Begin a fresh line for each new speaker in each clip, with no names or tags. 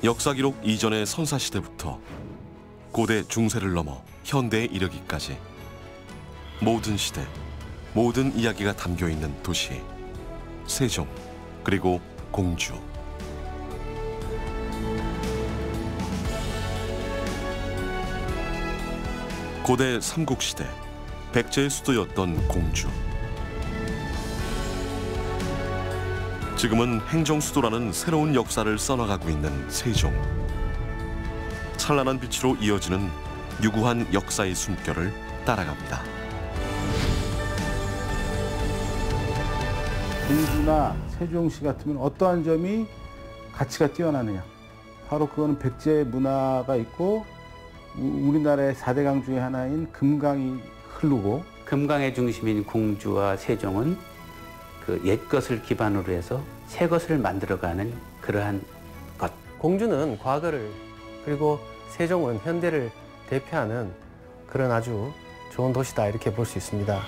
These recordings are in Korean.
역사 기록 이전의 선사시대부터 고대 중세를 넘어 현대에 이르기까지 모든 시대, 모든 이야기가 담겨있는 도시 세종, 그리고 공주. 고대 삼국시대 백제의 수도였던 공주. 지금은 행정수도라는 새로운 역사를 써나가고 있는 세종. 찬란한 빛으로 이어지는 유구한 역사의 숨결을 따라갑니다.
공주나 세종시 같으면 어떠한 점이 가치가 뛰어나느냐. 바로 그거는 백제 문화가 있고 우리나라의 4대 강 중에 하나인 금강이 흐르고,
금강의 중심인 공주와 세종은 그 옛 것을 기반으로 해서 새 것을 만들어가는 그러한 것.
공주는 과거를, 그리고 세종은 현대를 대표하는 그런 아주 좋은 도시다, 이렇게 볼 수 있습니다.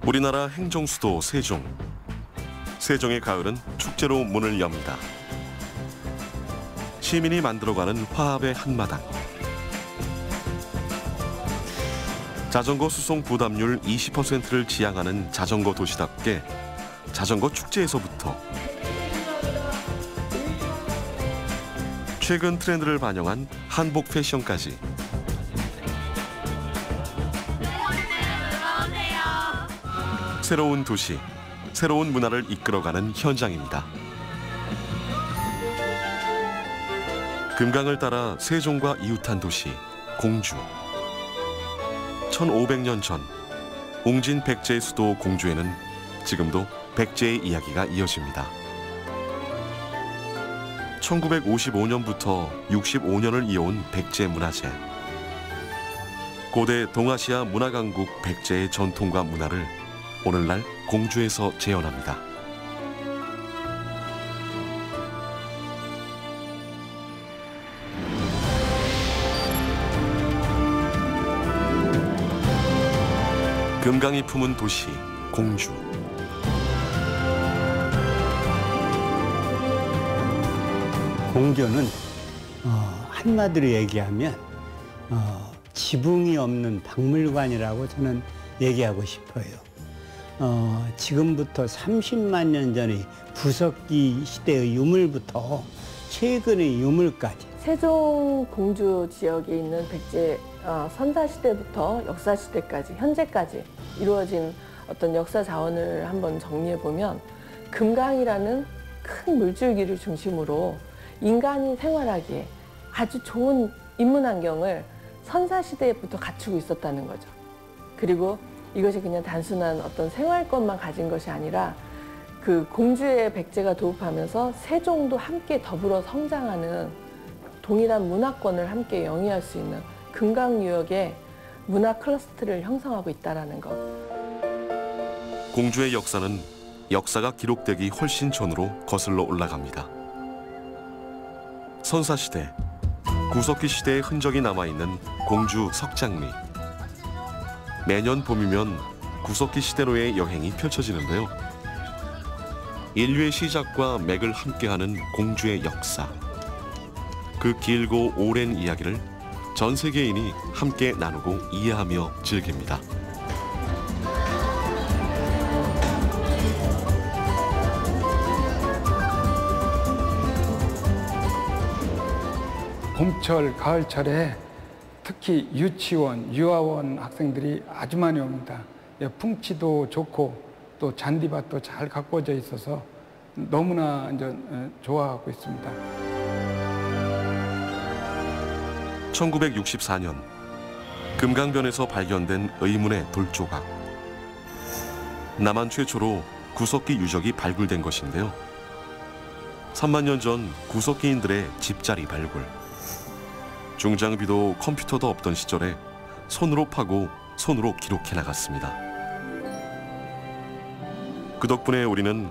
우리나라 행정수도 세종. 세종의 가을은 축제로 문을 엽니다. 시민이 만들어가는 화합의 한마당. 자전거 수송 부담률 20%를 지향하는 자전거 도시답게 자전거 축제에서부터 최근 트렌드를 반영한 한복 패션까지 새로운 도시, 새로운 문화를 이끌어가는 현장입니다. 금강을 따라 세종과 이웃한 도시 공주. 1500년 전 웅진 백제의 수도 공주에는 지금도 백제의 이야기가 이어집니다. 1955년부터 65년을 이어온 백제 문화재. 고대 동아시아 문화강국 백제의 전통과 문화를 오늘날 공주에서 재현합니다. 금강이 품은 도시 공주.
공주는 한마디로 얘기하면 지붕이 없는 박물관이라고 저는 얘기하고 싶어요. 지금부터 30만 년 전의 구석기 시대의 유물부터 최근의 유물까지,
세종 공주 지역에 있는 백제 선사시대부터 역사시대까지 현재까지 이루어진 어떤 역사 자원을 한번 정리해보면 금강이라는 큰 물줄기를 중심으로 인간이 생활하기에 아주 좋은 인문환경을 선사시대부터 갖추고 있었다는 거죠. 그리고 이것이 그냥 단순한 어떤 생활권만 가진 것이 아니라 그 공주의 백제가 도읍하면서 세종도 함께 더불어 성장하는 동일한 문화권을 함께 영위할 수 있는 금강유역의 문화 클러스터를 형성하고 있다는 것.
공주의 역사는 역사가 기록되기 훨씬 전으로 거슬러 올라갑니다. 선사시대, 구석기 시대의 흔적이 남아있는 공주 석장리. 매년 봄이면 구석기 시대로의 여행이 펼쳐지는데요. 인류의 시작과 맥을 함께하는 공주의 역사. 그 길고 오랜 이야기를 전 세계인이 함께 나누고 이해하며 즐깁니다.
봄철, 가을철에 특히 유치원, 유아원 학생들이 아주 많이 옵니다. 풍치도 좋고 또 잔디밭도 잘 가꿔져 있어서 너무나 이제 좋아하고 있습니다.
1964년 금강변에서 발견된 의문의 돌조각. 남한 최초로 구석기 유적이 발굴된 것인데요. 3만 년 전 구석기인들의 집자리 발굴. 중장비도 컴퓨터도 없던 시절에 손으로 파고 손으로 기록해 나갔습니다. 그 덕분에 우리는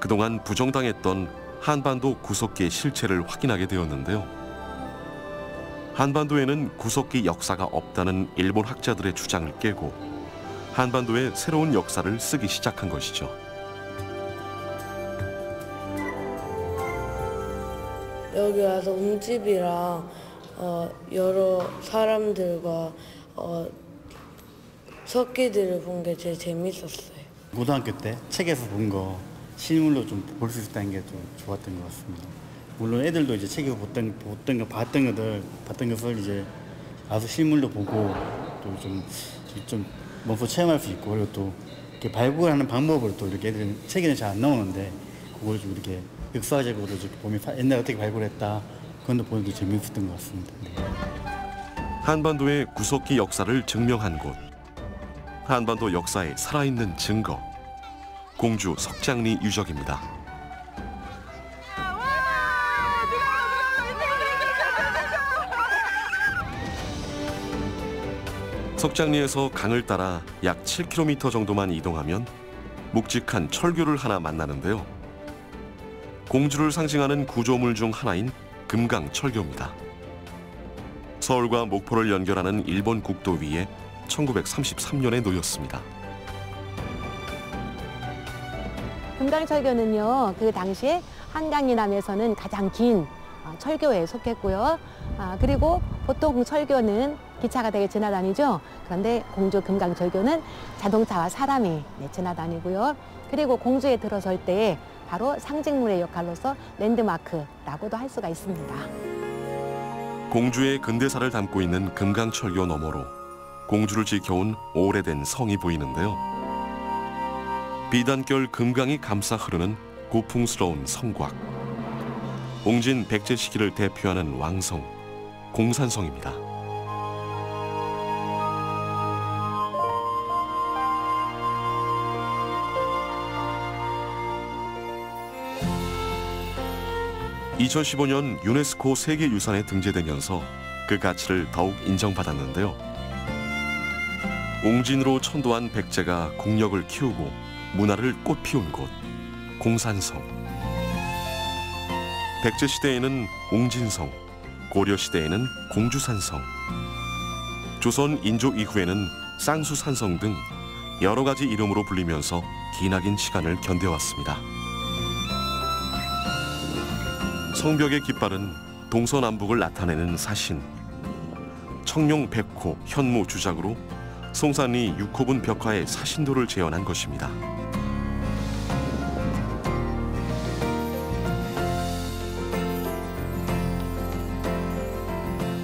그동안 부정당했던 한반도 구석기의 실체를 확인하게 되었는데요. 한반도에는 구석기 역사가 없다는 일본 학자들의 주장을 깨고 한반도의 새로운 역사를 쓰기 시작한 것이죠.
여기 와서 웅집이랑 여러 사람들과 석기들을 본 게 제일 재밌었어요.
고등학교 때 책에서 본 거 실물로 좀 볼 수 있다는 게 좀 좋았던 것 같습니다. 물론 애들도 이제 책에서 봤던 것을 이제 와서 실물로 보고 또 좀 몸소 체험할 수 있고, 그리고 또 이렇게 발굴하는 방법을 또 이렇게 애들 책에는 잘 안 나오는데 그걸 좀 이렇게 역사적으로 이렇게 보면 옛날에 어떻게 발굴했다, 그건 또 보는 게 재미있었던 것 같습니다. 네.
한반도의 구석기 역사를 증명한 곳, 한반도 역사의 살아있는 증거, 공주 석장리 유적입니다. 석장리에서 강을 따라 약 7km 정도만 이동하면 묵직한 철교를 하나 만나는데요. 공주를 상징하는 구조물 중 하나인 금강철교입니다. 서울과 목포를 연결하는 일본 국도 위에 1933년에 놓였습니다.
금강철교는요, 그 당시에 한강이남에서는 가장 긴 철교에 속했고요. 그리고 보통 철교는 기차가 되게 지나다니죠. 그런데 공주 금강철교는 자동차와 사람이 지나다니고요. 그리고 공주에 들어설 때 바로 상징물의 역할로서 랜드마크라고도 할 수가 있습니다.
공주의 근대사를 담고 있는 금강철교 너머로 공주를 지켜온 오래된 성이 보이는데요. 비단결 금강이 감싸 흐르는 고풍스러운 성곽. 옹진 백제 시기를 대표하는 왕성, 공산성입니다. (2015년) 유네스코 세계유산에 등재되면서 그 가치를 더욱 인정받았는데요. 옹진으로 천도한 백제가 국력을 키우고 문화를 꽃피운 곳, 공산성. 백제 시대에는 옹진성, 고려 시대에는 공주산성, 조선 인조 이후에는 쌍수산성 등 여러 가지 이름으로 불리면서 기나긴 시간을 견뎌왔습니다. 성벽의 깃발은 동서남북을 나타내는 사신, 청룡 백호 현무 주작으로 송산리 6호분 벽화의 사신도를 재현한 것입니다.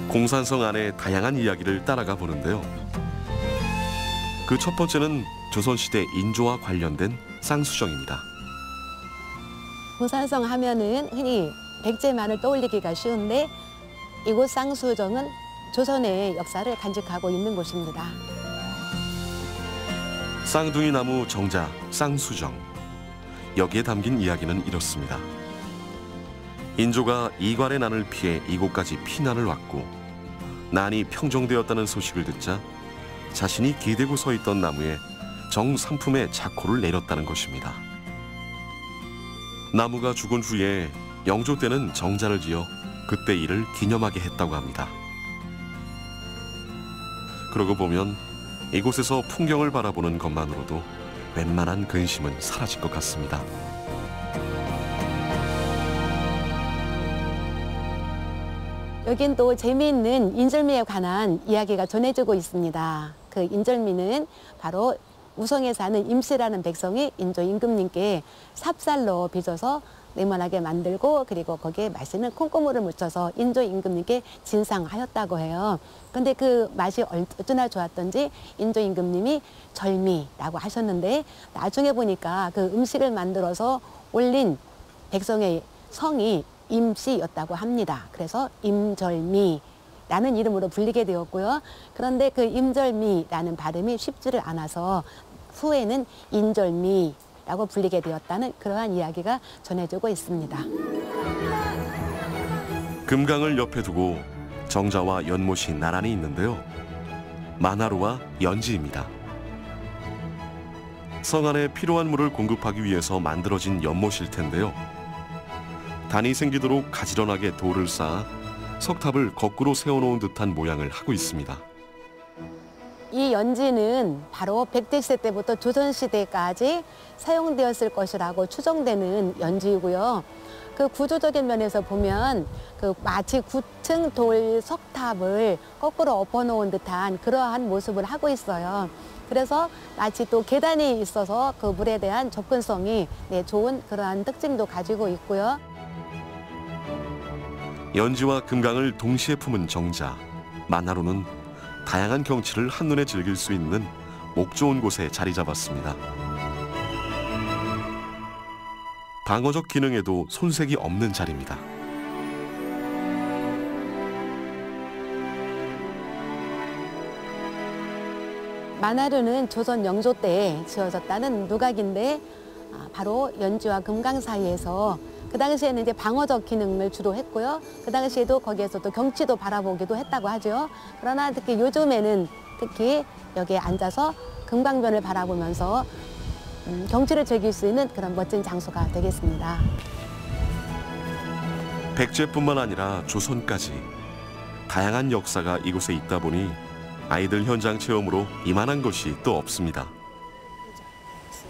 공산성 안의 다양한 이야기를 따라가 보는데요. 그 첫 번째는 조선시대 인조와 관련된 쌍수정입니다.
공산성 하면은 흔히 백제만을 떠올리기가 쉬운데 이곳 쌍수정은 조선의 역사를 간직하고 있는 곳입니다.
쌍둥이 나무 정자 쌍수정. 여기에 담긴 이야기는 이렇습니다. 인조가 이괄의 난을 피해 이곳까지 피난을 왔고 난이 평정되었다는 소식을 듣자 자신이 기대고 서 있던 나무에 정상품의 자코를 내렸다는 것입니다. 나무가 죽은 후에 영조 때는 정자를 지어 그때 일을 기념하게 했다고 합니다. 그러고 보면 이곳에서 풍경을 바라보는 것만으로도 웬만한 근심은 사라질 것 같습니다.
여긴 또 재미있는 인절미에 관한 이야기가 전해지고 있습니다. 그 인절미는 바로 우성에 사는 임씨라는 백성이 인조 임금님께 삽살로 빚어서 네모나게 만들고 그리고 거기에 맛있는 콩고물을 묻혀서 인조 임금님께 진상하였다고 해요. 근데 그 맛이 어찌나 좋았던지 인조 임금님이 절미라고 하셨는데 나중에 보니까 그 음식을 만들어서 올린 백성의 성이 임씨였다고 합니다. 그래서 임절미라는 이름으로 불리게 되었고요. 그런데 그 임절미라는 발음이 쉽지를 않아서 후에는 인절미라고 불리게 되었다는 그러한 이야기가 전해지고 있습니다.
금강을 옆에 두고 정자와 연못이 나란히 있는데요. 만화루와 연지입니다. 성 안에 필요한 물을 공급하기 위해서 만들어진 연못일 텐데요. 단이 생기도록 가지런하게 돌을 쌓아 석탑을 거꾸로 세워놓은 듯한 모양을 하고 있습니다.
이 연지는 바로 백제시대 때부터 조선시대까지 사용되었을 것이라고 추정되는 연지이고요. 그 구조적인 면에서 보면 그 마치 9층 돌 석탑을 거꾸로 엎어놓은 듯한 그러한 모습을 하고 있어요. 그래서 마치 또 계단이 있어서 그 물에 대한 접근성이 좋은 그러한 특징도 가지고 있고요.
연지와 금강을 동시에 품은 정자, 만화로는 다양한 경치를 한눈에 즐길 수 있는 목 좋은 곳에 자리 잡았습니다. 방어적 기능에도 손색이 없는 자리입니다.
만화루는 조선 영조 때 지어졌다는 누각인데 바로 연지와 금강 사이에서 그 당시에는 이제 방어적 기능을 주로 했고요. 그 당시에도 거기에서 또 경치도 바라보기도 했다고 하죠. 그러나 특히 요즘에는 특히 여기에 앉아서 금강변을 바라보면서 경치를 즐길 수 있는 그런 멋진 장소가 되겠습니다.
백제뿐만 아니라 조선까지 다양한 역사가 이곳에 있다 보니 아이들 현장 체험으로 이만한 것이 또 없습니다.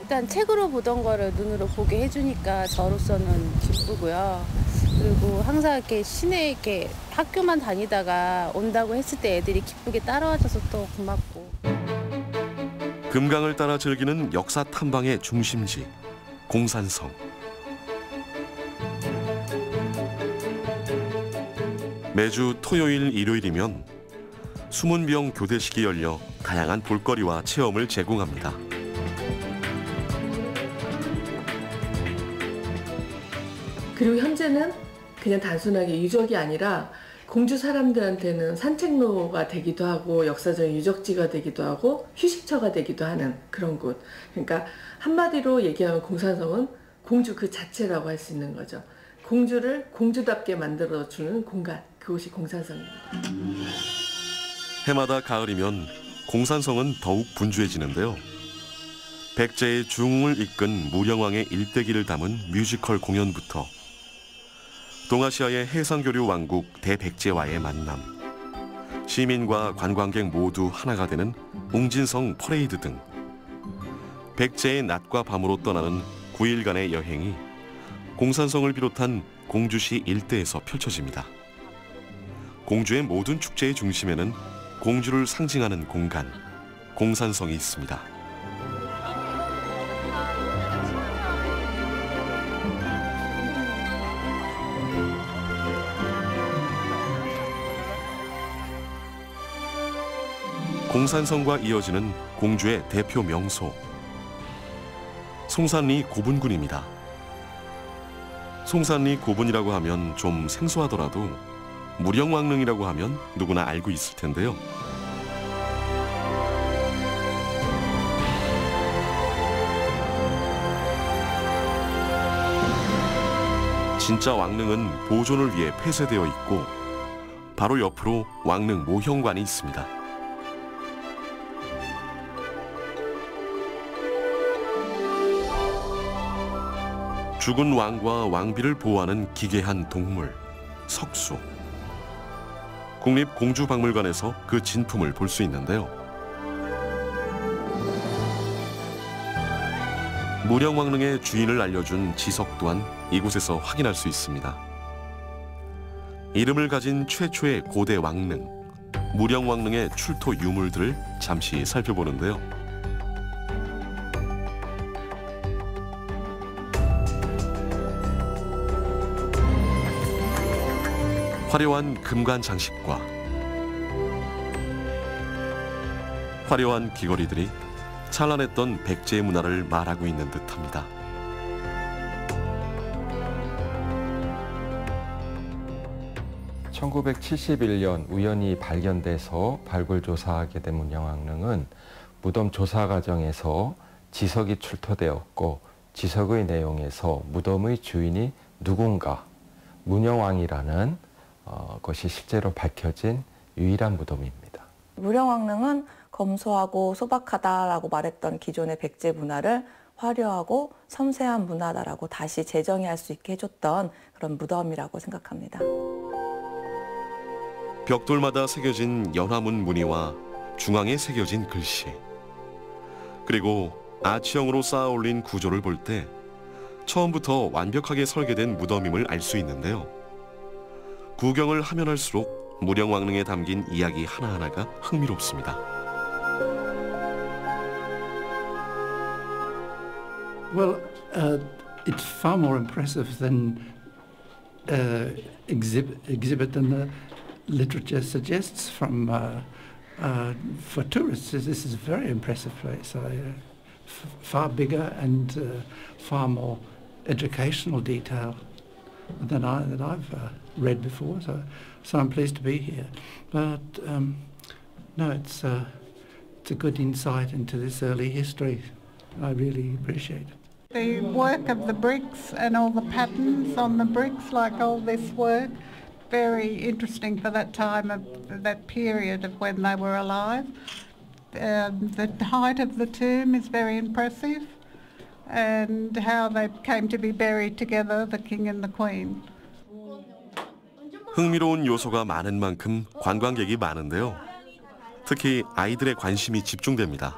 일단 책으로 보던 거를 눈으로 보게 해주니까 저로서는 기쁘고요. 그리고 항상 이렇게 시내에 이렇게 학교만 다니다가 온다고 했을 때 애들이 기쁘게 따라와줘서 또 고맙고.
금강을 따라 즐기는 역사 탐방의 중심지, 공산성. 매주 토요일, 일요일이면 수문병 교대식이 열려 다양한 볼거리와 체험을 제공합니다.
그리고 현재는 그냥 단순하게 유적이 아니라 공주 사람들한테는 산책로가 되기도 하고 역사적인 유적지가 되기도 하고 휴식처가 되기도 하는 그런 곳. 그러니까 한마디로 얘기하면 공산성은 공주 그 자체라고 할 수 있는 거죠. 공주를 공주답게 만들어주는 공간, 그곳이 공산성입니다.
해마다 가을이면 공산성은 더욱 분주해지는데요. 백제의 중흥을 이끈 무령왕의 일대기를 담은 뮤지컬 공연부터 동아시아의 해상교류 왕국 대백제와의 만남, 시민과 관광객 모두 하나가 되는 웅진성 퍼레이드 등 백제의 낮과 밤으로 떠나는 9일간의 여행이 공산성을 비롯한 공주시 일대에서 펼쳐집니다. 공주의 모든 축제의 중심에는 공주를 상징하는 공간, 공산성이 있습니다. 공산성과 이어지는 공주의 대표 명소, 송산리 고분군입니다. 송산리 고분이라고 하면 좀 생소하더라도 무령왕릉이라고 하면 누구나 알고 있을 텐데요. 진짜 왕릉은 보존을 위해 폐쇄되어 있고 바로 옆으로 왕릉 모형관이 있습니다. 죽은 왕과 왕비를 보호하는 기괴한 동물, 석수. 국립공주박물관에서 그 진품을 볼 수 있는데요. 무령왕릉의 주인을 알려준 지석 또한 이곳에서 확인할 수 있습니다. 이름을 가진 최초의 고대 왕릉, 무령왕릉의 출토 유물들을 잠시 살펴보는데요. 화려한 금관 장식과 화려한 귀걸이들이 찬란했던 백제의 문화를 말하고 있는 듯합니다.
(1971년) 우연히 발견돼서 발굴조사하게 된 무령왕릉은 무덤 조사 과정에서 지석이 출토되었고 지석의 내용에서 무덤의 주인이 누군가, 문영왕이라는 것이 실제로 밝혀진 유일한 무덤입니다.
무령왕릉은 검소하고 소박하다라고 말했던 기존의 백제 문화를 화려하고 섬세한 문화다라고 다시 재정의할 수 있게 해줬던 그런 무덤이라고 생각합니다.
벽돌마다 새겨진 연화문 무늬와 중앙에 새겨진 글씨, 그리고 아치형으로 쌓아 올린 구조를 볼 때 처음부터 완벽하게 설계된 무덤임을 알 수 있는데요. 구경을 하면 할수록 무령왕릉에 담긴 이야기 하나하나가 흥미롭습니다.
Well, it's far more impressive than exhibit than the literature suggests. For tourists, this is a very impressive place. Far bigger and far more educational detail than I've read before. So I'm pleased to be here. But no, it's a good insight into this early history. I really appreciate it.
The work of the bricks and all the patterns on the bricks, like all this work, very interesting for that time of that period of when they were alive. The height of the tomb is very impressive, and how they came to be buried together, the king and the queen.
흥미로운 요소가 많은 만큼 관광객이 많은데요. 특히 아이들의 관심이 집중됩니다.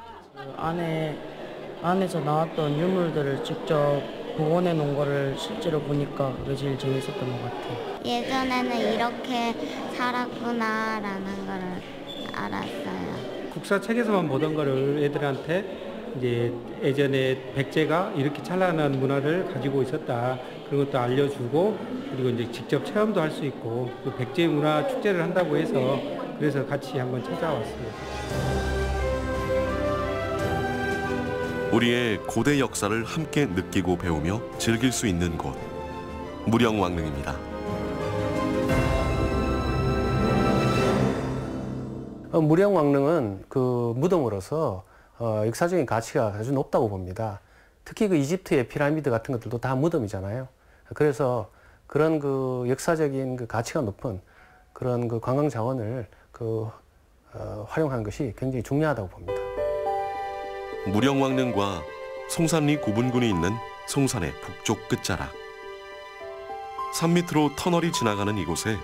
안에서 나왔던 유물들을 직접 복원해 놓은 거를 실제로 보니까 그게 제일 재밌었던 것 같아요.
예전에는 이렇게 살았구나라는 걸 알았어요.
국사 책에서만 보던 거를 애들한테 이제 예전에 백제가 이렇게 찬란한 문화를 가지고 있었다, 그런 것도 알려주고, 그리고 이제 직접 체험도 할 수 있고, 또 백제 문화 축제를 한다고 해서 그래서 같이 한번 찾아왔어요.
우리의 고대 역사를 함께 느끼고 배우며 즐길 수 있는 곳, 무령왕릉입니다.
무령왕릉은 그 무덤으로서 역사적인 가치가 아주 높다고 봅니다. 특히 그 이집트의 피라미드 같은 것들도 다 무덤이잖아요. 그래서 그런 그 역사적인 그 가치가 높은 그런 그 관광 자원을 활용하는 것이 굉장히 중요하다고 봅니다.
무령왕릉과 송산리 고분군이 있는 송산의 북쪽 끝자락. 산 밑으로 터널이 지나가는 이곳에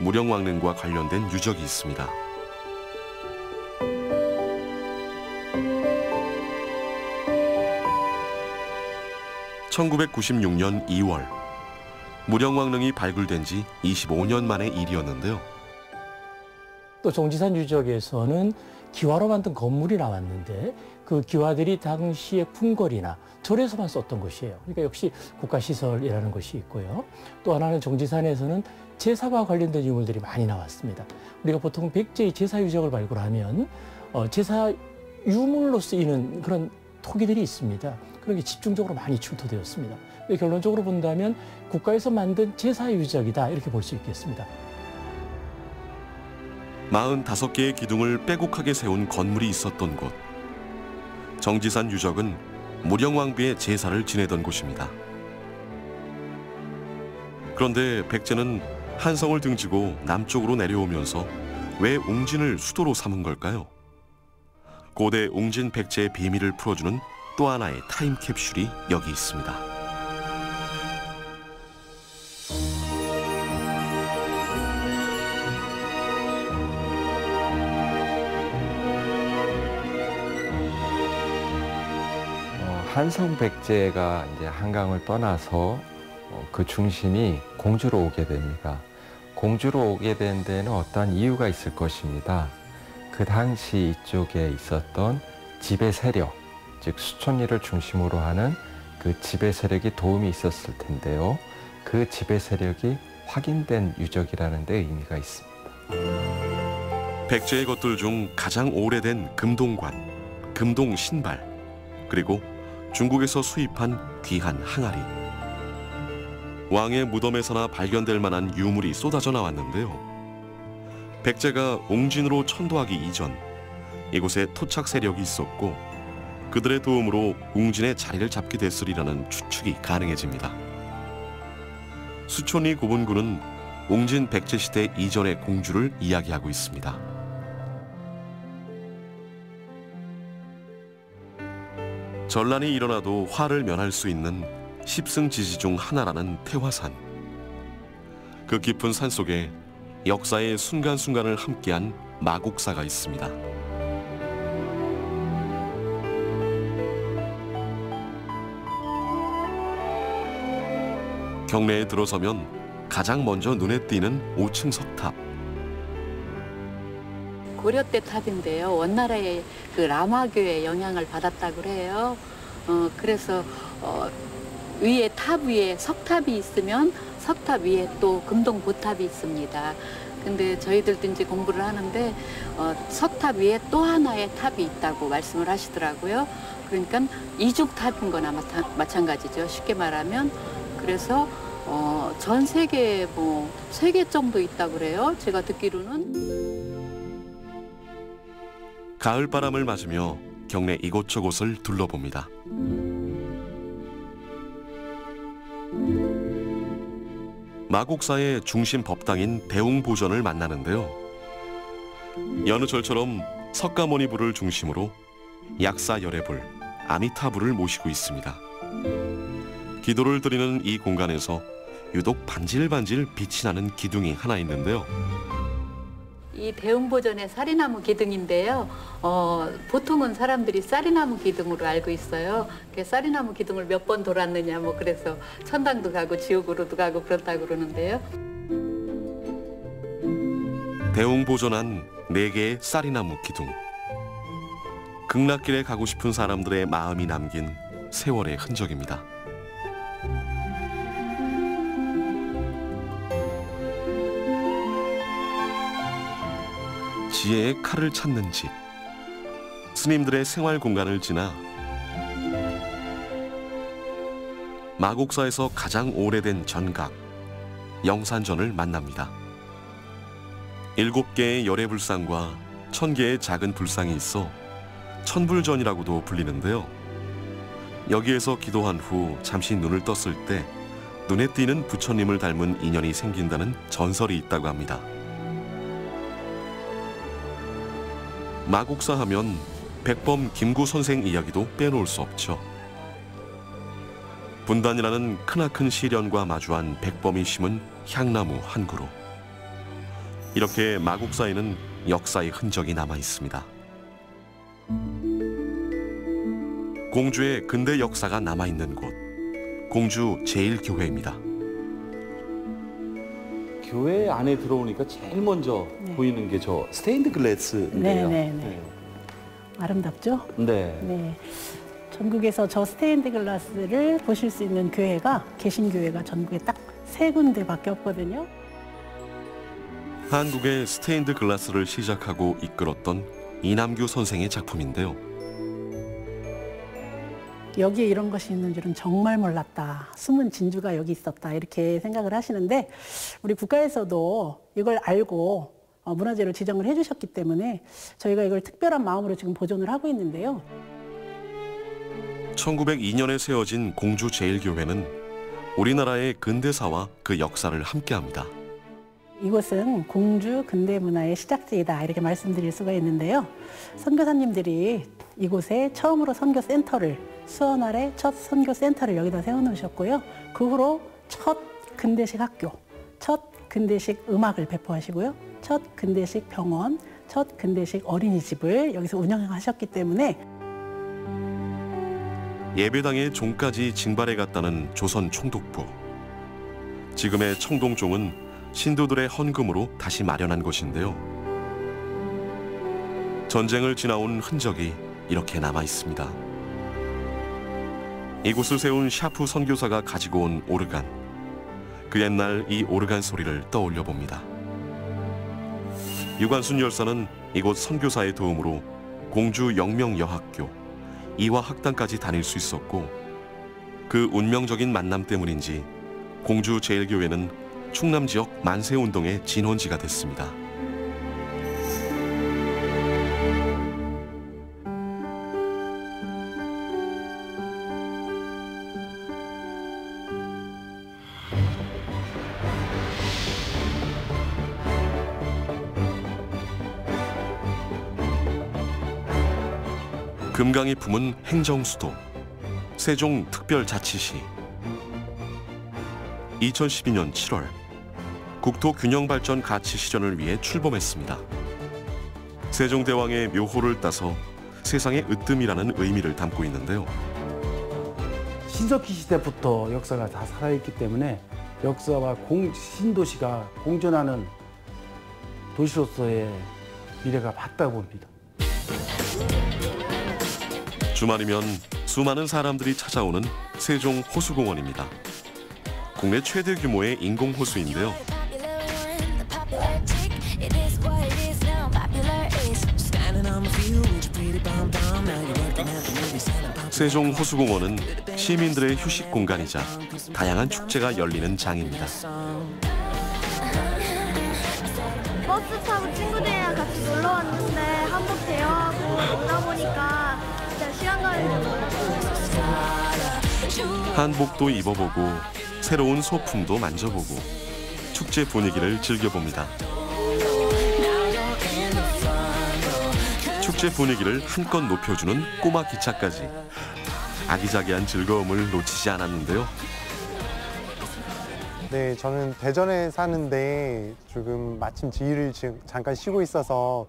무령왕릉과 관련된 유적이 있습니다. (1996년 2월) 무령왕릉이 발굴된 지 25년 만의 일이었는데요.
또 종지산 유적에서는 기와로 만든 건물이 나왔는데 그 기와들이 당시의 궁궐이나 절에서만 썼던 것이에요. 그러니까 역시 국가시설이라는 것이 있고요. 또 하나는 종지산에서는 제사와 관련된 유물들이 많이 나왔습니다. 우리가 보통 백제의 제사 유적을 발굴하면 제사 유물로 쓰이는 그런 토기들이 있습니다. 그런 게 집중적으로 많이 출토되었습니다. 결론적으로 본다면 국가에서 만든 제사 유적이다, 이렇게 볼 수 있겠습니다.
45개의 기둥을 빼곡하게 세운 건물이 있었던 곳. 정지산 유적은 무령왕비의 제사를 지내던 곳입니다. 그런데 백제는 한성을 등지고 남쪽으로 내려오면서 왜 웅진을 수도로 삼은 걸까요? 고대 웅진 백제의 비밀을 풀어주는 또 하나의 타임캡슐이 여기 있습니다.
한성 백제가 이제 한강을 떠나서 그 중심이 공주로 오게 됩니다. 공주로 오게 된 데는 어떠한 이유가 있을 것입니다. 그 당시 이쪽에 있었던 지배 세력, 즉 수촌리를 중심으로 하는 그 지배 세력이 도움이 있었을 텐데요. 그 지배 세력이 확인된 유적이라는 데 의미가 있습니다.
백제의 것들 중 가장 오래된 금동관, 금동 신발, 그리고 중국에서 수입한 귀한 항아리. 왕의 무덤에서나 발견될 만한 유물이 쏟아져 나왔는데요. 백제가 웅진으로 천도하기 이전 이곳에 토착 세력이 있었고 그들의 도움으로 웅진의 자리를 잡게 됐으리라는 추측이 가능해집니다. 수촌리 고분군은 웅진 백제시대 이전의 공주를 이야기하고 있습니다. 전란이 일어나도 화를 면할 수 있는 십승지지 중 하나라는 태화산. 그 깊은 산 속에 역사의 순간순간을 함께한 마곡사가 있습니다. 경내에 들어서면 가장 먼저 눈에 띄는 5층 석탑.
고려 때 탑인데요. 원나라의 그 라마교의 영향을 받았다고 해요. 그래서 위에 탑 위에 석탑이 있으면 석탑 위에 또 금동 보탑이 있습니다. 근데 저희들도 이제 공부를 하는데 석탑 위에 또 하나의 탑이 있다고 말씀을 하시더라고요. 그러니까 이중탑인 거나 마찬가지죠. 쉽게 말하면. 그래서 전 세계에 뭐 3개 정도 있다고 그래요. 제가 듣기로는.
가을바람을 맞으며 경내 이곳저곳을 둘러봅니다. 마곡사의 중심 법당인 대웅보전을 만나는데요. 여느 절처럼 석가모니불을 중심으로 약사 열애불, 아미타불을 모시고 있습니다. 기도를 드리는 이 공간에서 유독 반질반질 빛이 나는 기둥이 하나 있는데요.
이 대웅보전의 쌀이나무 기둥인데요. 보통은 사람들이 쌀이나무 기둥으로 알고 있어요. 쌀이나무 기둥을 몇 번 돌았느냐, 뭐 그래서 천당도 가고 지옥으로도 가고 그렇다고 그러는데요.
대웅보전한 4개의 쌀이나무 기둥. 극락길에 가고 싶은 사람들의 마음이 남긴 세월의 흔적입니다. 지혜의 칼을 찾는 집. 스님들의 생활 공간을 지나 마곡사에서 가장 오래된 전각, 영산전을 만납니다. 7개의 열애불상과 1000개의 작은 불상이 있어 천불전이라고도 불리는데요. 여기에서 기도한 후 잠시 눈을 떴을 때 눈에 띄는 부처님을 닮은 인연이 생긴다는 전설이 있다고 합니다. 마곡사 하면 백범 김구 선생 이야기도 빼놓을 수 없죠. 분단이라는 크나큰 시련과 마주한 백범이 심은 향나무 한 그루. 이렇게 마곡사에는 역사의 흔적이 남아 있습니다. 공주의 근대 역사가 남아 있는 곳, 공주 제1교회입니다.
교회 안에 들어오니까 제일 먼저 보이는 게 저 스테인드 글라스인데요.
네. 아름답죠?
네.
네. 전국에서 저 스테인드 글라스를 보실 수 있는 교회가, 개신교회가 전국에 딱 3군데밖에 없거든요.
한국의 스테인드 글라스를 시작하고 이끌었던 이남규 선생의 작품인데요.
여기에 이런 것이 있는 줄은 정말 몰랐다. 숨은 진주가 여기 있었다. 이렇게 생각을 하시는데 우리 국가에서도 이걸 알고 문화재로 지정을 해주셨기 때문에 저희가 이걸 특별한 마음으로 지금 보존을 하고 있는데요.
1902년에 세워진 공주 제1교회는 우리나라의 근대사와 그 역사를 함께합니다.
이곳은 공주 근대문화의 시작지이다 이렇게 말씀드릴 수가 있는데요. 선교사님들이 이곳에 처음으로 선교센터를, 수원 아래 첫 선교센터를 여기다 세워놓으셨고요. 그 후로 첫 근대식 학교, 첫 근대식 음악을 배포하시고요. 첫 근대식 병원, 첫 근대식 어린이집을 여기서 운영하셨기 때문에
예배당의 종까지 징발해 갔다는 조선 총독부. 지금의 청동종은 신도들의 헌금으로 다시 마련한 곳인데요. 전쟁을 지나온 흔적이 이렇게 남아 있습니다. 이곳을 세운 샤프 선교사가 가지고 온 오르간. 그 옛날 이 오르간 소리를 떠올려 봅니다. 유관순 열사는 이곳 선교사의 도움으로 공주 영명여학교, 이화학당까지 다닐 수 있었고 그 운명적인 만남 때문인지 공주 제1교회는 충남 지역 만세운동의 진원지가 됐습니다. 금강이 품은 행정수도, 세종특별자치시. 2012년 7월 국토균형발전 가치 실현을 위해 출범했습니다. 세종대왕의 묘호를 따서 세상의 으뜸이라는 의미를 담고 있는데요.
신석기 시대부터 역사가 다 살아있기 때문에 역사와 신도시가 공존하는 도시로서의 미래가 밝다고 봅니다.
주말이면 수많은 사람들이 찾아오는 세종 호수공원입니다. 국내 최대 규모의 인공호수인데요. 세종 호수공원은 시민들의 휴식 공간이자 다양한 축제가 열리는 장입니다.
버스 타고 친구들이랑 같이 놀러 왔는데 한복 대여하고 오다 보니까 진짜 시간 가는 줄 몰랐어요.
한복도 입어보고 새로운 소품도 만져보고 축제 분위기를 즐겨봅니다. 축제 분위기를 한껏 높여주는 꼬마 기차까지 아기자기한 즐거움을 놓치지 않았는데요.
네, 저는 대전에 사는데 지금 마침 지휘를 잠깐 쉬고 있어서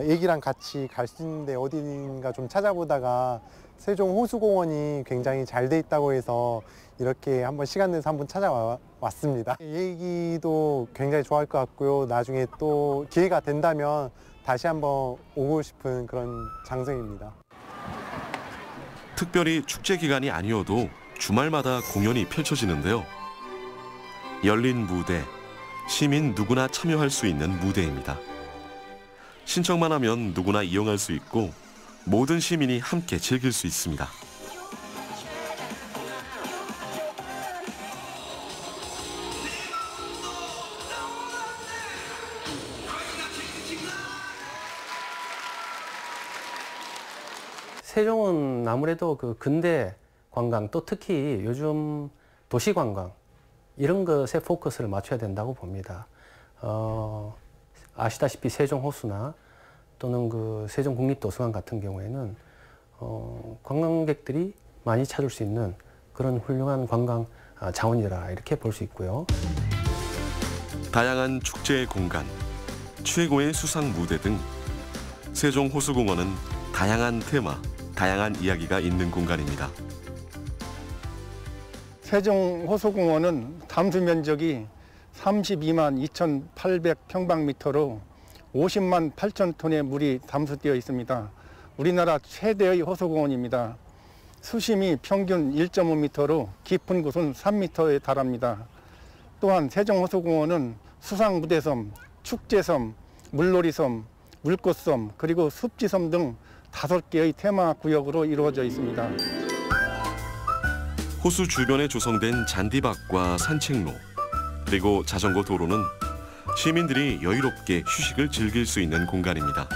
애기랑 같이 갈 수 있는데 어딘가 좀 찾아보다가 세종 호수공원이 굉장히 잘 돼 있다고 해서 이렇게 한번 시간 내서 한번 찾아왔습니다. 애기도 굉장히 좋아할 것 같고요. 나중에 또 기회가 된다면 다시 한번 오고 싶은 그런 장소입니다.
특별히 축제 기간이 아니어도 주말마다 공연이 펼쳐지는데요. 열린 무대, 시민 누구나 참여할 수 있는 무대입니다. 신청만 하면 누구나 이용할 수 있고 모든 시민이 함께 즐길 수 있습니다.
세종은 아무래도 그 근대 관광 또 특히 요즘 도시 관광 이런 것에 포커스를 맞춰야 된다고 봅니다. 아시다시피 세종호수나 또는 그 세종국립도서관 같은 경우에는 관광객들이 많이 찾을 수 있는 그런 훌륭한 관광 자원이라 이렇게 볼 수 있고요.
다양한 축제의 공간, 최고의 수상 무대 등 세종호수공원은 다양한 테마, 다양한 이야기가 있는 공간입니다.
세종호수공원은 담수 면적이 32만 2,800평방미터로 50만 8천 톤의 물이 담수되어 있습니다. 우리나라 최대의 호수공원입니다. 수심이 평균 1.5m로 깊은 곳은 3m에 달합니다. 또한 세종호수공원은 수상무대섬, 축제섬, 물놀이섬, 물꽃섬, 그리고 습지섬 등 5개의 테마 구역으로 이루어져 있습니다.
호수 주변에 조성된 잔디밭과 산책로, 그리고 자전거 도로는 시민들이 여유롭게 휴식을 즐길 수 있는 공간입니다.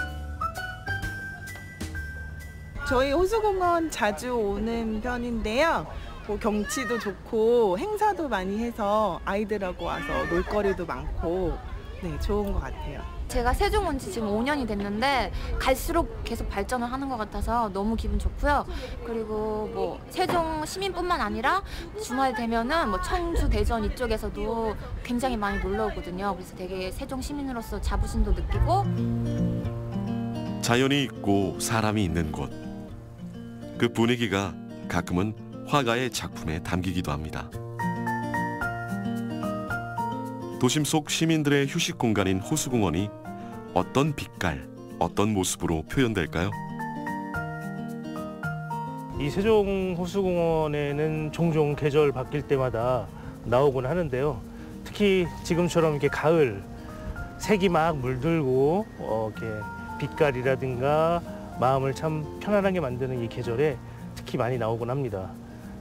저희 호수공원 자주 오는 편인데요. 뭐 경치도 좋고 행사도 많이 해서 아이들하고 와서 놀거리도 많고 네, 좋은 것 같아요.
제가 세종 온 지 지금 5년이 됐는데 갈수록 계속 발전을 하는 것 같아서 너무 기분 좋고요. 그리고 뭐 세종 시민뿐만 아니라 주말 되면은 뭐 청주, 대전 이쪽에서도 굉장히 많이 놀러 오거든요. 그래서 되게 세종 시민으로서 자부심도 느끼고
자연이 있고 사람이 있는 곳. 그 분위기가 가끔은 화가의 작품에 담기기도 합니다. 도심 속 시민들의 휴식 공간인 호수공원이 어떤 빛깔, 어떤 모습으로 표현될까요?
이 세종 호수공원에는 종종 계절 바뀔 때마다 나오곤 하는데요. 특히 지금처럼 이렇게 가을 색이 막 물들고 이렇게 빛깔이라든가 마음을 참 편안하게 만드는 이 계절에 특히 많이 나오곤 합니다.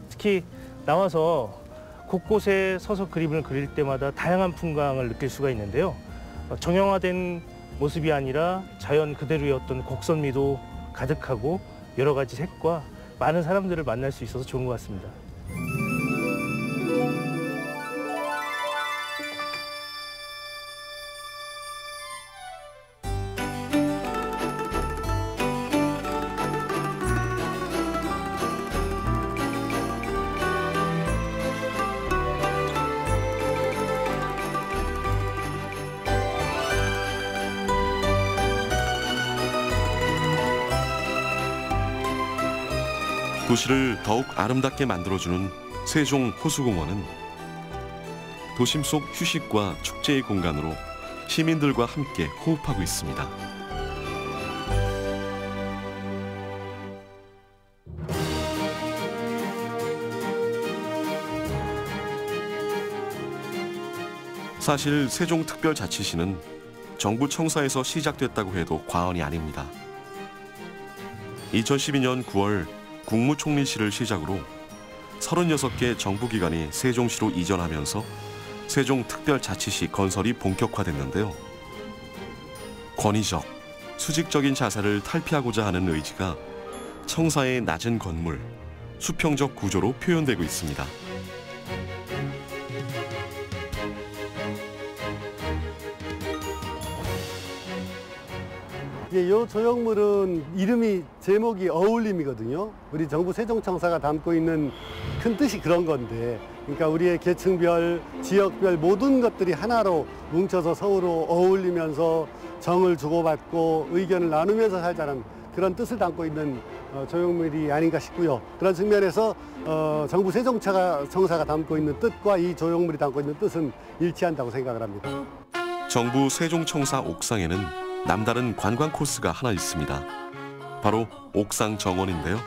특히 나와서 곳곳에 서서 그림을 그릴 때마다 다양한 풍광을 느낄 수가 있는데요. 정형화된 모습이 아니라 자연 그대로의 어떤 곡선미도 가득하고 여러 가지 색과 많은 사람들을 만날 수 있어서 좋은 것 같습니다.
도시를 더욱 아름답게 만들어주는 세종 호수공원은 도심 속 휴식과 축제의 공간으로 시민들과 함께 호흡하고 있습니다. 사실 세종특별자치시는 정부 청사에서 시작됐다고 해도 과언이 아닙니다. 2012년 9월 국무총리실을 시작으로 36개 정부기관이 세종시로 이전하면서 세종특별자치시 건설이 본격화됐는데요. 권위적, 수직적인 자세를 탈피하고자 하는 의지가 청사의 낮은 건물, 수평적 구조로 표현되고 있습니다.
이 조형물은 이름이 제목이 어울림이거든요. 우리 정부 세종청사가 담고 있는 큰 뜻이 그런 건데, 그러니까 우리의 계층별, 지역별 모든 것들이 하나로 뭉쳐서 서로 어울리면서 정을 주고받고 의견을 나누면서 살자는 그런 뜻을 담고 있는 조형물이 아닌가 싶고요. 그런 측면에서 정부 세종청사가 담고 있는 뜻과 이 조형물이 담고 있는 뜻은 일치한다고 생각을 합니다.
정부 세종청사 옥상에는 남다른 관광 코스가 하나 있습니다. 바로 옥상 정원인데요.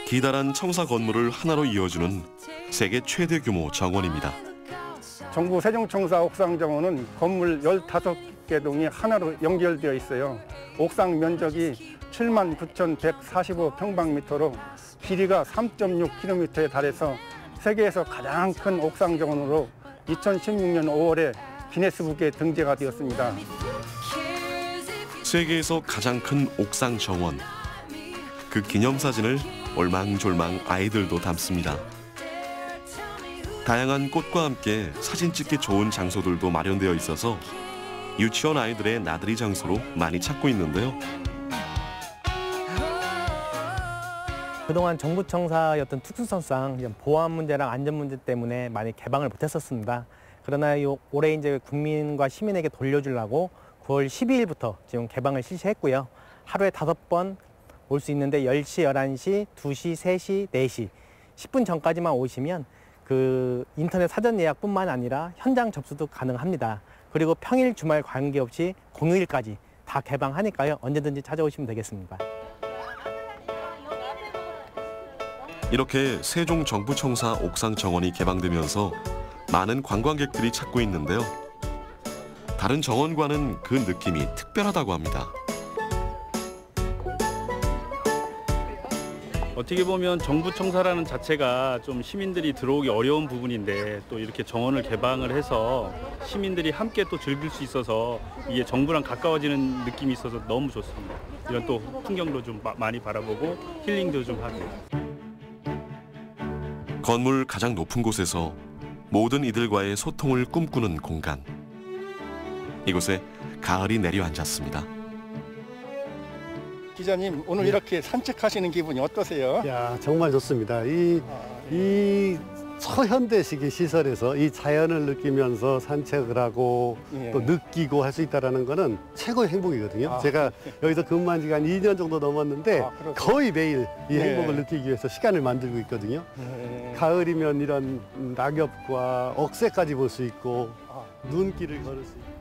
기다란 청사 건물을 하나로 이어주는 세계 최대 규모 정원입니다.
정부 세종청사 옥상 정원은 건물 15개 동이 하나로 연결되어 있어요. 옥상 면적이 79,145평방미터로 길이가 3.6km에 달해서 세계에서 가장 큰 옥상 정원으로 2016년 5월에 기네스북에 등재가 되었습니다.
세계에서 가장 큰 옥상 정원. 그 기념사진을 올망졸망 아이들도 담습니다. 다양한 꽃과 함께 사진 찍기 좋은 장소들도 마련되어 있어서 유치원 아이들의 나들이 장소로 많이 찾고 있는데요.
그동안 정부청사였던 특수성상 보안 문제랑 안전 문제 때문에 많이 개방을 못했었습니다. 그러나 올해 이제 국민과 시민에게 돌려주려고 9월 12일부터 지금 개방을 실시했고요. 하루에 5번 올 수 있는데 10시, 11시, 2시, 3시, 4시 10분 전까지만 오시면 그 인터넷 사전 예약뿐만 아니라 현장 접수도 가능합니다. 그리고 평일, 주말 관계없이 공휴일까지 다 개방하니까요. 언제든지 찾아오시면 되겠습니다.
이렇게 세종 정부청사 옥상 정원이 개방되면서 많은 관광객들이 찾고 있는데요. 다른 정원과는 그 느낌이 특별하다고 합니다.
어떻게 보면 정부청사라는 자체가 좀 시민들이 들어오기 어려운 부분인데 또 이렇게 정원을 개방을 해서 시민들이 함께 또 즐길 수 있어서 이게 정부랑 가까워지는 느낌이 있어서 너무 좋습니다. 이런 또 풍경도 좀 많이 바라보고 힐링도 좀 하고.
건물 가장 높은 곳에서 모든 이들과의 소통을 꿈꾸는 공간. 이곳에 가을이 내려앉았습니다.
기자님, 오늘 이렇게 산책하시는 기분이 어떠세요?
야, 정말 좋습니다. 이 초현대식의 시설에서 이 자연을 느끼면서 산책을 하고 또 느끼고 할 수 있다는 거는 최고의 행복이거든요. 제가 여기서 근무한 지가 한 2년 정도 넘었는데 거의 매일 이 행복을 느끼기 위해서 시간을 만들고 있거든요. 가을이면 이런 낙엽과 억새까지 볼 수 있고 눈길을 걸을 수 있고.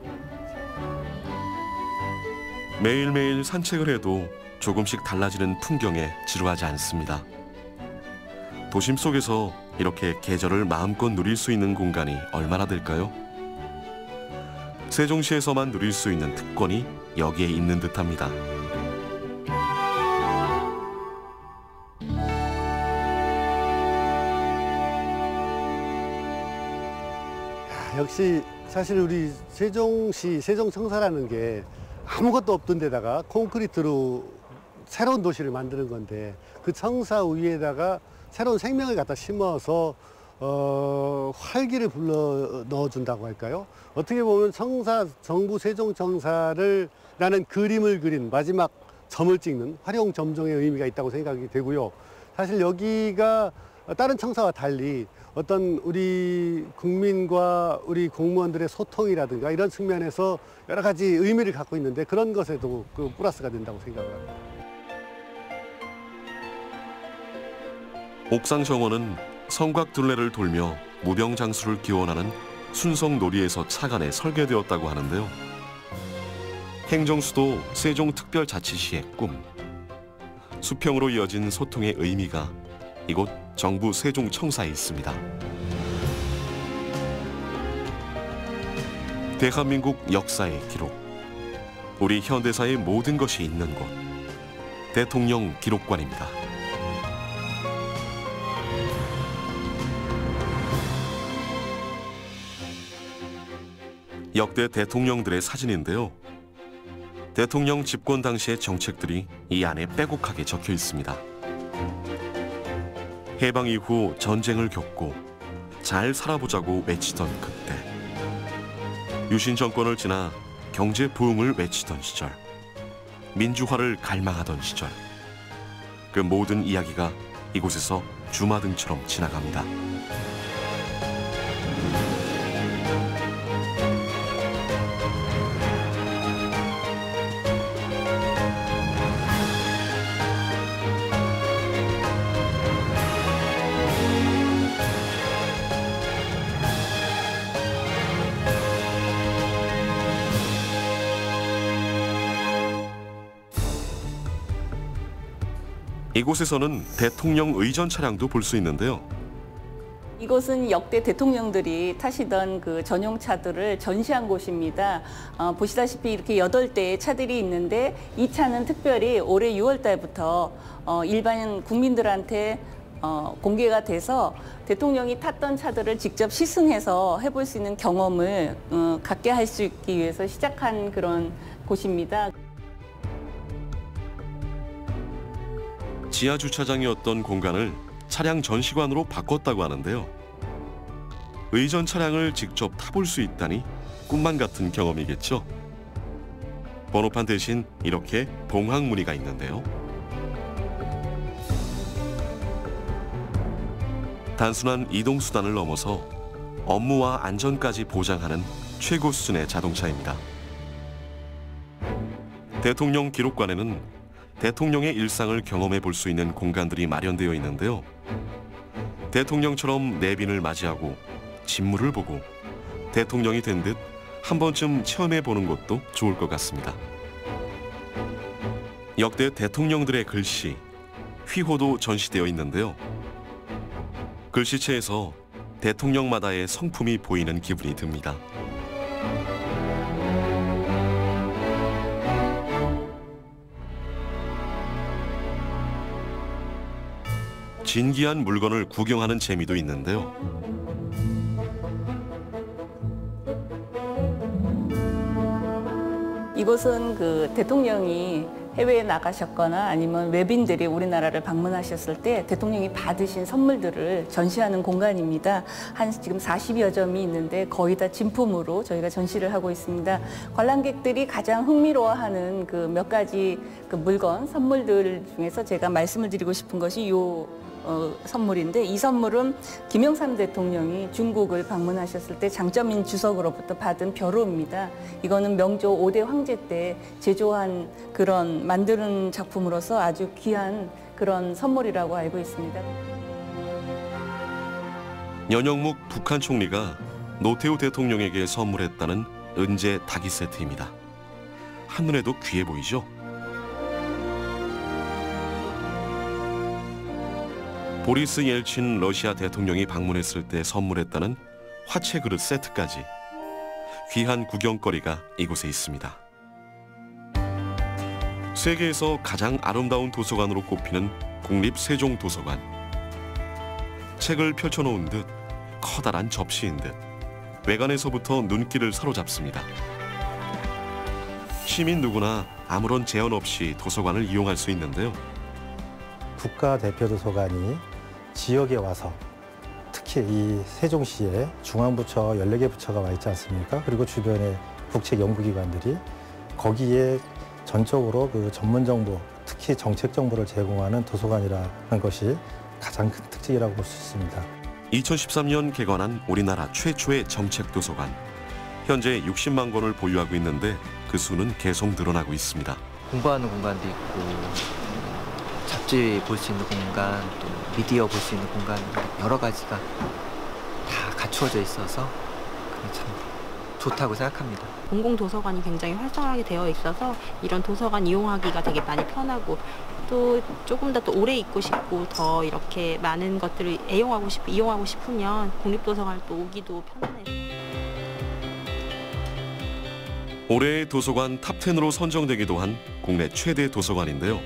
매일매일 산책을 해도 조금씩 달라지는 풍경에 지루하지 않습니다. 도심 속에서 이렇게 계절을 마음껏 누릴 수 있는 공간이 얼마나 될까요? 세종시에서만 누릴 수 있는 특권이 여기에 있는 듯합니다.
역시 사실 우리 세종시, 세종청사라는 게 아무것도 없던 데다가 콘크리트로 새로운 도시를 만드는 건데 그 청사 위에다가 새로운 생명을 갖다 심어서 활기를 불러 넣어준다고 할까요? 어떻게 보면 정부 세종청사를 라는 그림을 그린 마지막 점을 찍는 활용점정의 의미가 있다고 생각이 되고요. 사실 여기가 다른 청사와 달리 어떤 우리 국민과 우리 공무원들의 소통이라든가 이런 측면에서 여러 가지 의미를 갖고 있는데 그런 것에도 그 플러스가 된다고 생각을 합니다.
옥상 정원은 성곽 둘레를 돌며 무병장수를 기원하는 순성놀이에서 착안해 설계되었다고 하는데요. 행정수도 세종특별자치시의 꿈. 수평으로 이어진 소통의 의미가 이곳 정부 세종청사에 있습니다. 대한민국 역사의 기록. 우리 현대사의 모든 것이 있는 곳. 대통령 기록관입니다. 역대 대통령들의 사진인데요. 대통령 집권 당시의 정책들이 이 안에 빼곡하게 적혀 있습니다. 해방 이후 전쟁을 겪고 잘 살아보자고 외치던 그때, 유신 정권을 지나 경제 부흥을 외치던 시절, 민주화를 갈망하던 시절, 그 모든 이야기가 이곳에서 주마등처럼 지나갑니다. 이곳에서는 대통령 의전 차량도 볼 수 있는데요.
이곳은 역대 대통령들이 타시던 그 전용차들을 전시한 곳입니다. 보시다시피 이렇게 8대의 차들이 있는데 이 차는 특별히 올해 6월 달부터 일반 국민들한테 공개가 돼서 대통령이 탔던 차들을 직접 시승해서 해볼 수 있는 경험을 갖게 할 수 있기 위해서 시작한 그런 곳입니다.
지하 주차장이었던 공간을 차량 전시관으로 바꿨다고 하는데요. 의전 차량을 직접 타볼 수 있다니 꿈만 같은 경험이겠죠. 번호판 대신 이렇게 봉황 무늬가 있는데요. 단순한 이동 수단을 넘어서 업무와 안전까지 보장하는 최고 수준의 자동차입니다. 대통령 기록관에는 대통령의 일상을 경험해 볼 수 있는 공간들이 마련되어 있는데요. 대통령처럼 내빈을 맞이하고 진무를 보고 대통령이 된 듯 한 번쯤 체험해 보는 것도 좋을 것 같습니다. 역대 대통령들의 글씨, 휘호도 전시되어 있는데요. 글씨체에서 대통령마다의 성품이 보이는 기분이 듭니다. 진기한 물건을 구경하는 재미도 있는데요.
이곳은 그 대통령이 해외에 나가셨거나 아니면 외빈들이 우리나라를 방문하셨을 때 대통령이 받으신 선물들을 전시하는 공간입니다. 한 지금 40여 점이 있는데 거의 다 진품으로 저희가 전시를 하고 있습니다. 관람객들이 가장 흥미로워하는 그 몇 가지 그 물건, 선물들 중에서 제가 말씀을 드리고 싶은 것이 요 선물인데, 이 선물은 김영삼 대통령이 중국을 방문하셨을 때 장쩌민 주석으로부터 받은 벼루입니다. 이거는 명조 5대 황제 때 제조한 그런 만드는 작품으로서 아주 귀한 그런 선물이라고 알고 있습니다.
연영묵 북한 총리가 노태우 대통령에게 선물했다는 은제 닭이 세트입니다. 한눈에도 귀해 보이죠? 보리스 옐친 러시아 대통령이 방문했을 때 선물했다는 화채 그릇 세트까지 귀한 구경거리가 이곳에 있습니다. 세계에서 가장 아름다운 도서관으로 꼽히는 국립세종도서관. 책을 펼쳐놓은 듯 커다란 접시인 듯 외관에서부터 눈길을 사로잡습니다. 시민 누구나 아무런 제한 없이 도서관을 이용할 수 있는데요.
국가대표도서관이 지역에 와서 특히 이 세종시에 중앙부처 14개 부처가 와 있지 않습니까? 그리고 주변에 국책연구기관들이 거기에 전적으로 그 전문 정보, 특히 정책 정보를 제공하는 도서관이라는 것이 가장 큰 특징이라고 볼 수 있습니다.
2013년 개관한 우리나라 최초의 정책도서관. 현재 60만 권을 보유하고 있는데 그 수는 계속 늘어나고 있습니다.
공부하는 공간도 있고 잡지 볼 수 있는 공간, 또 미디어 볼 수 있는 공간, 여러 가지가 다 갖추어져 있어서 그게 참 좋다고 생각합니다.
공공도서관이 굉장히 활성화하게 되어 있어서 이런 도서관 이용하기가 되게 많이 편하고 또 조금 더 또 오래 있고 싶고 더 이렇게 많은 것들을 이용하고 싶으면 국립도서관을 또 오기도 편안해서.
올해의 도서관 탑10으로 선정되기도 한 국내 최대 도서관인데요.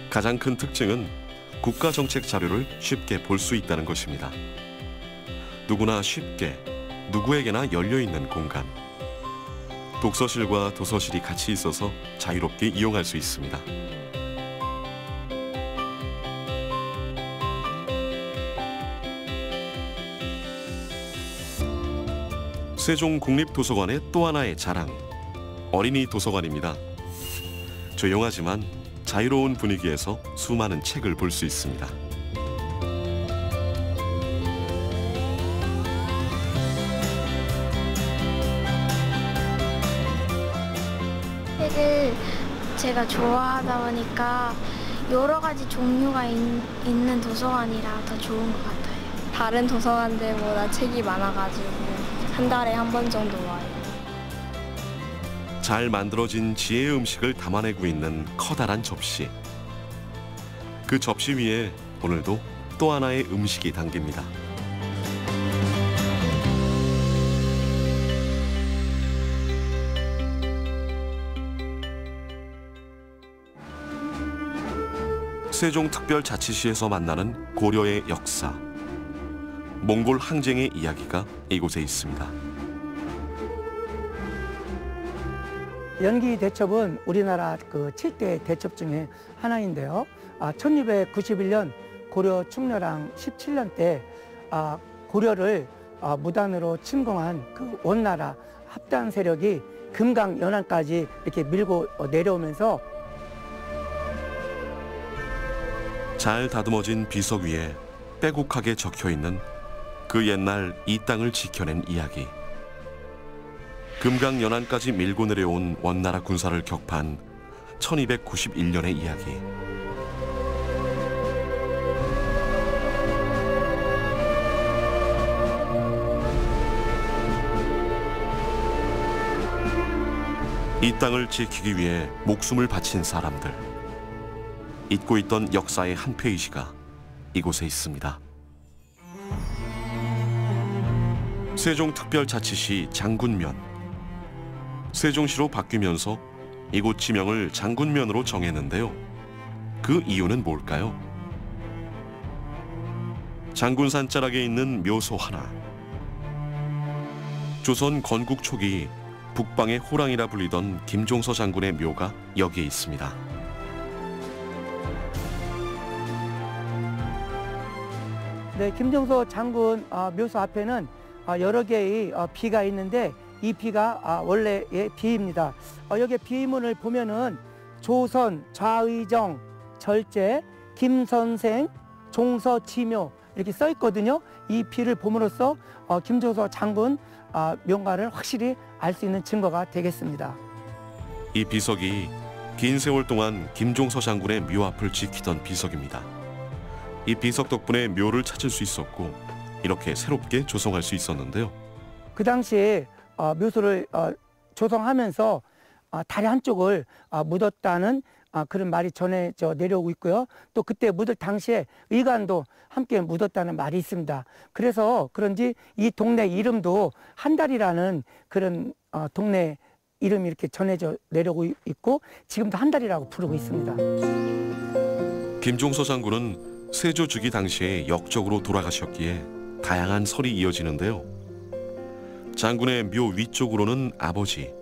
가장 큰 특징은 국가정책 자료를 쉽게 볼 수 있다는 것입니다. 누구나 쉽게, 누구에게나 열려있는 공간. 독서실과 도서실이 같이 있어서 자유롭게 이용할 수 있습니다. 세종국립도서관의 또 하나의 자랑, 어린이 도서관입니다. 조용하지만 자유로운 분위기에서 수많은 책을 볼 수 있습니다.
책을 제가 좋아하다 보니까 여러 가지 종류가 있는 도서관이라 더 좋은 것 같아요.
다른 도서관들보다 책이 많아가지고 한 달에 한 번 정도 와요.
잘 만들어진 지혜의 음식을 담아내고 있는 커다란 접시. 그 접시 위에 오늘도 또 하나의 음식이 담깁니다. 세종특별자치시에서 만나는 고려의 역사. 몽골 항쟁의 이야기가 이곳에 있습니다.
연기 대첩은 우리나라 그 7대 대첩 중에 하나인데요. 1291년 고려 충렬왕 17년 때 고려를 무단으로 침공한 그 원나라 합단 세력이 금강 연안까지 이렇게 밀고 내려오면서
잘 다듬어진 비석 위에 빼곡하게 적혀있는 그 옛날 이 땅을 지켜낸 이야기. 금강 연안까지 밀고 내려온 원나라 군사를 격파한 1291년의 이야기. 이 땅을 지키기 위해 목숨을 바친 사람들. 잊고 있던 역사의 한 페이지가 이곳에 있습니다. 세종특별자치시 장군면. 세종시로 바뀌면서 이곳 지명을 장군면으로 정했는데요. 그 이유는 뭘까요? 장군산 자락에 있는 묘소 하나. 조선 건국 초기 북방의 호랑이라 불리던 김종서 장군의 묘가 여기에 있습니다.
네, 김종서 장군 묘소 앞에는 여러 개의 비가 있는데 이 비가 원래의 비입니다. 여기 비문을 보면은 조선, 좌의정, 절제, 김선생, 종서지묘 이렇게 써 있거든요. 이 비를 봄으로써 김종서 장군 명가를 확실히 알 수 있는 증거가 되겠습니다.
이 비석이 긴 세월 동안 김종서 장군의 묘 앞을 지키던 비석입니다. 이 비석 덕분에 묘를 찾을 수 있었고 이렇게 새롭게 조성할 수 있었는데요.
그 당시에 묘소를 조성하면서 다리 한쪽을 묻었다는 그런 말이 전해져 내려오고 있고요. 또 그때 묻을 당시에 의관도 함께 묻었다는 말이 있습니다. 그래서 그런지 이 동네 이름도 한달이라는 그런 동네 이름이 이렇게 전해져 내려오고 있고 지금도 한달이라고 부르고 있습니다.
김종서 장군은 세조 즉위 당시에 역적으로 돌아가셨기에 다양한 설이 이어지는데요. 장군의 묘 위쪽으로는 아버지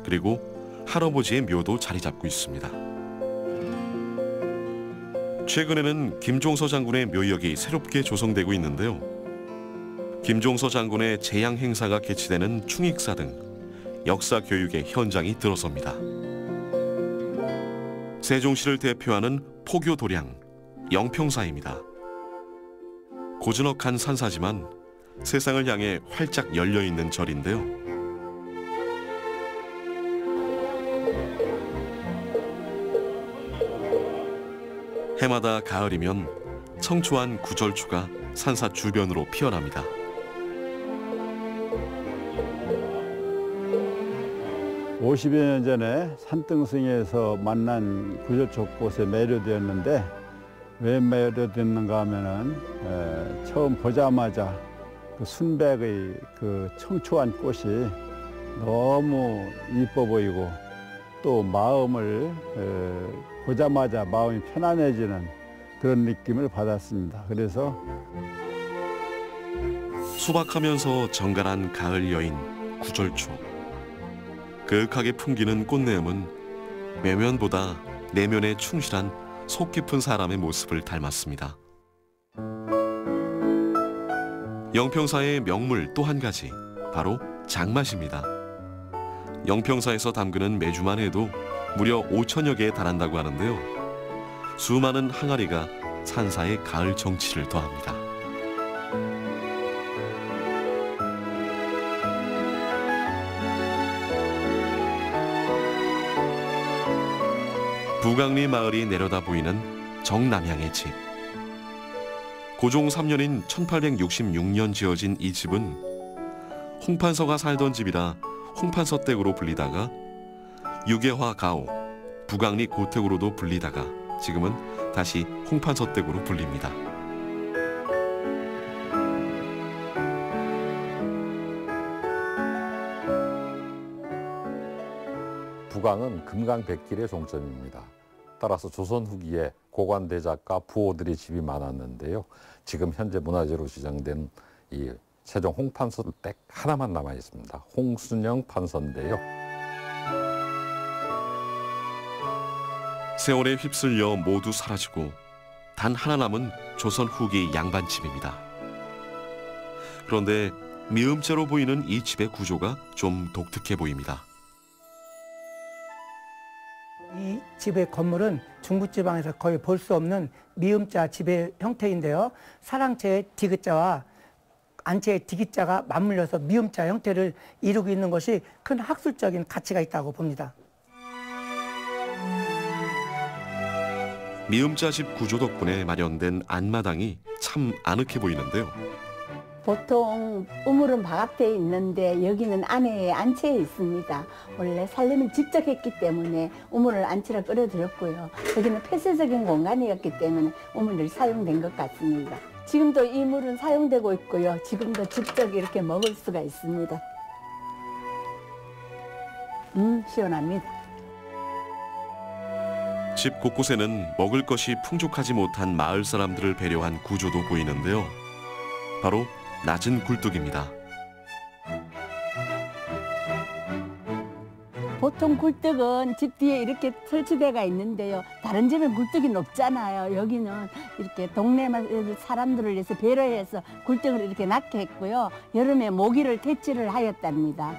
그리고 할아버지의 묘도 자리 잡고 있습니다. 최근에는 김종서 장군의 묘역이 새롭게 조성되고 있는데요. 김종서 장군의 재양 행사가 개최되는 충익사 등 역사 교육의 현장이 들어섭니다. 세종시를 대표하는 포교 도량 영평사입니다. 고즈넉한 산사지만 세상을 향해 활짝 열려있는 절인데요. 해마다 가을이면 청초한 구절초가 산사 주변으로 피어납니다.
(50여 년) 전에 산등성에서 만난 구절초꽃에 매료되었는데 왜 매료됐는가 하면은 처음 보자마자 그 순백의 그 청초한 꽃이 너무 이뻐 보이고 또 마음을 보자마자 마음이 편안해지는 그런 느낌을 받았습니다. 그래서
소박하면서 정갈한 가을 여인 구절초. 그윽하게 풍기는 꽃내음은 외면보다 내면에 충실한 속 깊은 사람의 모습을 닮았습니다. 영평사의 명물 또 한 가지, 바로 장맛입니다. 영평사에서 담그는 메주만 해도 무려 5천여 개에 달한다고 하는데요. 수많은 항아리가 산사의 가을 정취를 더합니다. 부강리 마을이 내려다 보이는 정남향의 집. 고종 3년인 1866년 지어진 이 집은 홍판서가 살던 집이라 홍판서댁으로 불리다가 유계화 가오, 부강리 고택으로도 불리다가 지금은 다시 홍판서댁으로 불립니다.
부강은 금강백길의 종점입니다. 따라서 조선 후기에 고관대작과 부호들의 집이 많았는데요. 지금 현재 문화재로 지정된 이 세종 홍판서 댁 하나만 남아 있습니다. 홍순영 판서인데요.
세월에 휩쓸려 모두 사라지고 단 하나 남은 조선 후기 양반집입니다. 그런데 미음자로 보이는 이 집의 구조가 좀 독특해 보입니다.
이 집의 건물은 중부지방에서 거의 볼 수 없는 미음자 집의 형태인데요. 사랑체의 디귿자와 안체의 디귿자가 맞물려서 미음자 형태를 이루고 있는 것이 큰 학술적인 가치가 있다고 봅니다.
미음자 집 구조 덕분에 마련된 안마당이 참 아늑해 보이는데요.
보통 우물은 바깥에 있는데 여기는 안에 안채에 있습니다. 원래 살림을 직접 했기 때문에 우물을 안채로 끌어들였고요. 여기는 폐쇄적인 공간이었기 때문에 우물이 사용된 것 같습니다. 지금도 이 물은 사용되고 있고요. 지금도 직접 이렇게 먹을 수가 있습니다. 시원합니다.
집 곳곳에는 먹을 것이 풍족하지 못한 마을 사람들을 배려한 구조도 보이는데요. 바로 낮은 굴뚝입니다.
보통 굴뚝은 집 뒤에 이렇게 설치되어 있는데요. 다른 집은 굴뚝이 높잖아요. 여기는 이렇게 동네 사람들을 위해서 배려해서 굴뚝을 이렇게 낮게 했고요. 여름에 모기를 퇴치를 하였답니다.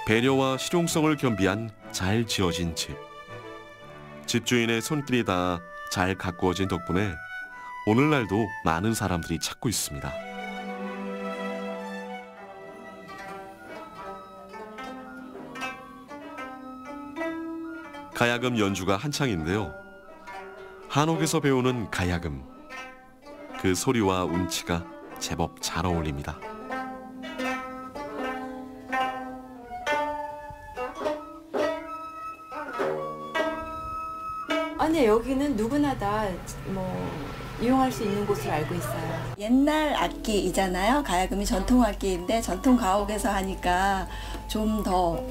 배려와 실용성을 겸비한 잘 지어진 집. 집주인의 손길이 닿아 잘 가꾸어진 덕분에 오늘날도 많은 사람들이 찾고 있습니다. 가야금 연주가 한창인데요. 한옥에서 배우는 가야금. 그 소리와 운치가 제법 잘 어울립니다.
아니, 여기는 누구나 다 이용할 수 있는 곳을 알고 있어요.
옛날 악기이잖아요. 가야금이 전통 악기인데 전통 가옥에서 하니까 좀 더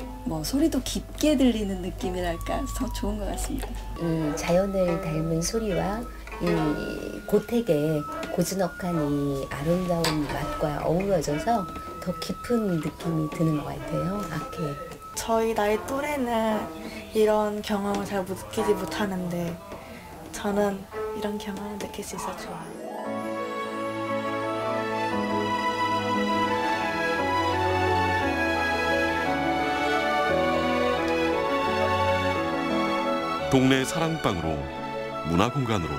소리도 깊게 들리는 느낌이랄까 더 좋은 것 같습니다.
자연을 닮은 소리와 이 고택의 고즈넉한 이 아름다운 맛과 어우러져서 더 깊은 느낌이 드는 것 같아요. 악기에.
저희 나이 또래는 이런 경험을 잘 느끼지 못하는데 저는 이런 경험을 느낄 수 있어서 좋아요.
동네 사랑방으로, 문화공간으로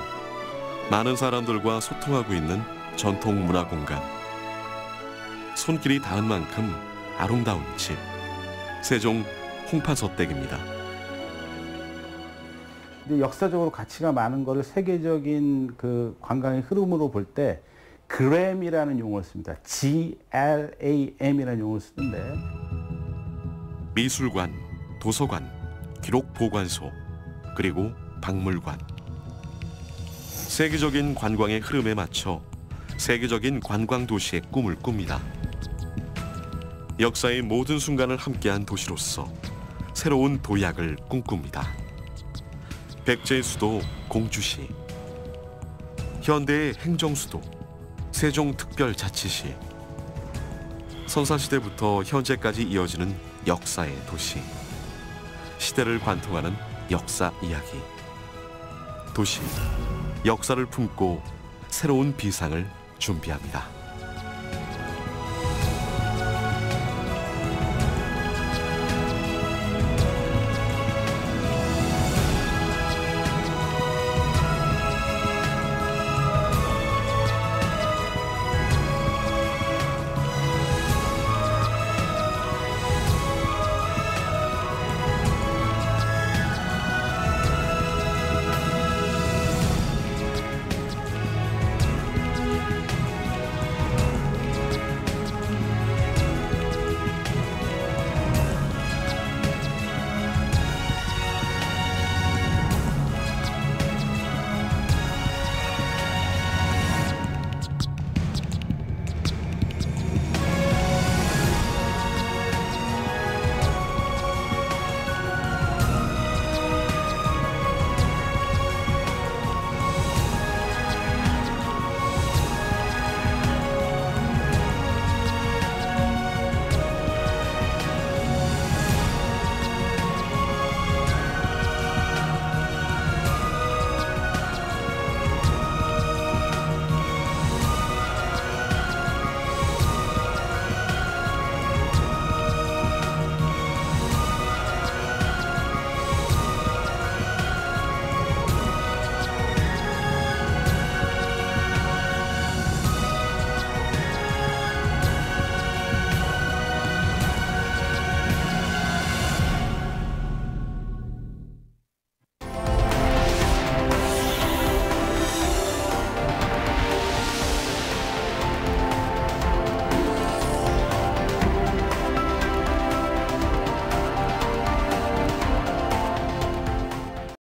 많은 사람들과 소통하고 있는 전통 문화공간. 손길이 닿은 만큼 아름다운 집. 세종 홍판서댁입니다.
이제 역사적으로 가치가 많은 거를 세계적인 그 관광의 흐름으로 볼 때 GRAM이라는 용어를 씁니다. GRAM이라는 용어를 쓰는데
미술관, 도서관, 기록보관소, 그리고 박물관. 세계적인 관광의 흐름에 맞춰 세계적인 관광 도시의 꿈을 꿉니다. 역사의 모든 순간을 함께한 도시로서 새로운 도약을 꿈꿉니다. 백제의 수도 공주시, 현대의 행정수도 세종특별자치시, 선사시대부터 현재까지 이어지는 역사의 도시, 시대를 관통하는 역사 이야기. 도시, 역사를 품고 새로운 비상을 준비합니다.